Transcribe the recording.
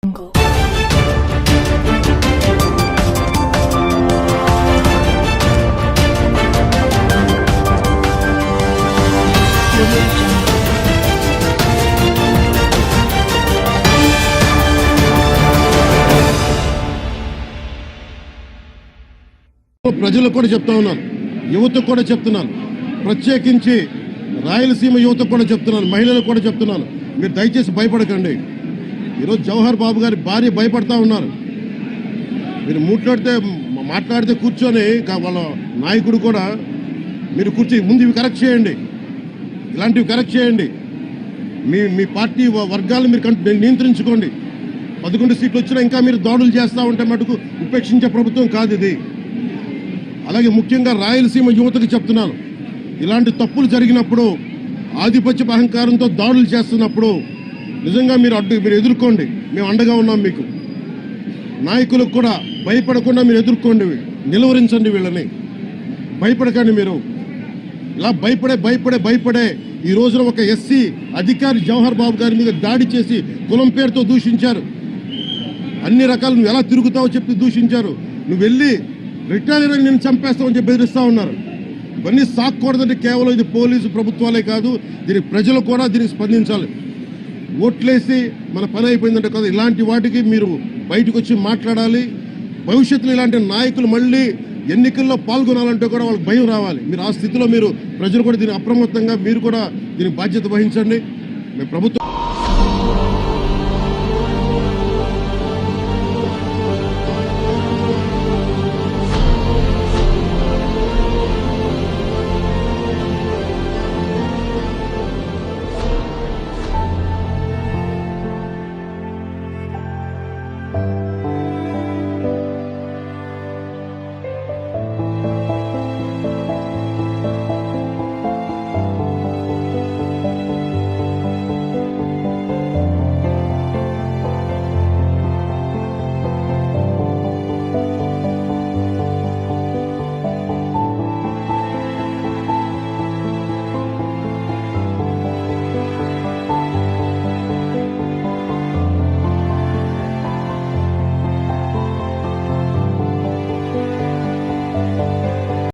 ప్రజలకు కూడా చెప్తా ఉన్నాను, యువతకు కూడా చెప్తున్నాను, ప్రత్యేకించి రాయలసీమ యువతకు కూడా చెప్తున్నాను, మహిళలకు కూడా చెప్తున్నాను, మీరు దయచేసి భయపడకండి. ఈరోజు జవహర్ బాబు గారి భార్య భయపడతా ఉన్నారు. మీరు మాట్లాడితే కూర్చొని వాళ్ళ నాయకుడు కూడా మీరు ముందు ఇవి కరెక్ట్ చేయండి, ఇలాంటివి కరెక్ట్ చేయండి. మీ పార్టీ వర్గాలను మీరు నియంత్రించుకోండి. 11 సీట్లు వచ్చినా ఇంకా మీరు దాడులు చేస్తూ ఉంటే మటుకు ఉపేక్షించే ప్రభుత్వం కాదు ఇది. అలాగే ముఖ్యంగా రాయలసీమ యువతకు చెప్తున్నాను, ఇలాంటి తప్పులు జరిగినప్పుడు ఆధిపత్య అహంకారంతో దాడులు చేస్తున్నప్పుడు నిజంగా మీరు ఎదుర్కోండి, మేము అండగా ఉన్నాం మీకు. నాయకులకు కూడా భయపడకుండా మీరు ఎదుర్కోండి, నిలువరించండి, వీళ్ళని భయపడకండి. మీరు ఇలా భయపడే ఈ రోజున ఒక ఎస్సీ అధికారి జవహర్ బాబు గారి మీద దాడి చేసి కులం పేరుతో దూషించారు. అన్ని రకాలు నువ్వు ఎలా తిరుగుతావో చెప్పి దూషించారు. నువ్వు వెళ్ళి రిటైర్ అని నేను చంపేస్తామని చెప్పి బెదిరిస్తా ఉన్నారు. ఇవన్నీ సాక్కూడదంటే కేవలం ఇది పోలీసు ప్రభుత్వాలే కాదు, దీనికి ప్రజలు కూడా దీనికి స్పందించాలి. ఓట్లేసి మన పని అయిపోయిందంటే కదా, ఇలాంటి వాటికి మీరు బయటకు వచ్చి మాట్లాడాలి. భవిష్యత్తులో ఇలాంటి నాయకులు మళ్ళీ ఎన్నికల్లో పాల్గొనాలంటే కూడా వాళ్ళకి భయం రావాలి. మీరు ఆ స్థితిలో ప్రజలు కూడా దీన్ని అప్రమత్తంగా మీరు కూడా దీనికి బాధ్యత వహించండి. ప్రభుత్వం